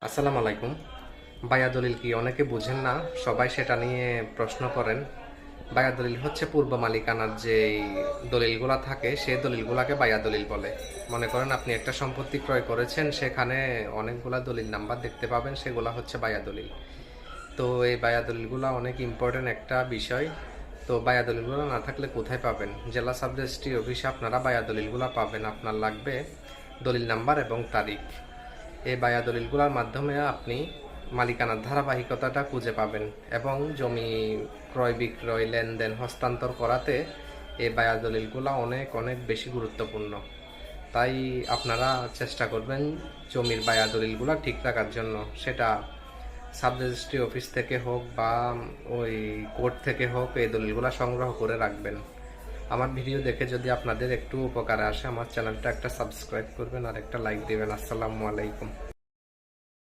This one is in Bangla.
আসসালামু আলাইকুম। বায়া দলিল কি অনেকে বুঝেন না, সবাই সেটা নিয়ে প্রশ্ন করেন। বায়া দলিল হচ্ছে পূর্ব মালিকানার যে দলিলগুলা থাকে সেই দলিলগুলাকে বায়া দলিল বলে। মনে করেন আপনি একটা সম্পত্তি ক্রয় করেছেন, সেখানে অনেকগুলা দলিল নাম্বার দেখতে পাবেন, সেগুলা হচ্ছে বায়া দলিল। তো এই বায়া দলিলগুলা অনেক ইম্পর্টেন্ট একটা বিষয়। তো বায়া দলিলগুলো না থাকলে কোথায় পাবেন? জেলা সাব রেজিস্ট্রি অফিসে আপনারা বায়া দলিলগুলা পাবেন। আপনার লাগবে দলিল নাম্বার এবং তারিখ। এই বায়া দলিলগুলোর মাধ্যমে আপনি মালিকানার ধারাবাহিকতাটা খুঁজে পাবেন এবং জমি ক্রয় বিক্রয় লেনদেন হস্তান্তর করাতে এই বায়া দলিলগুলো অনেক অনেক বেশি গুরুত্বপূর্ণ। তাই আপনারা চেষ্টা করবেন জমির বায়া দলিলগুলো ঠিক রাখার জন্য। সেটা সাব রেজিস্ট্রি অফিস থেকে হোক বা ওই কোর্ট থেকে হোক, এই দলিলগুলো সংগ্রহ করে রাখবেন। আমার ভিডিও দেখে যদি আপনাদের একটু উপকারে আসে, আমার চ্যানেলটা একটা সাবস্ক্রাইব করবেন আর একটা লাইক দিবেন। আসসালামু আলাইকুম।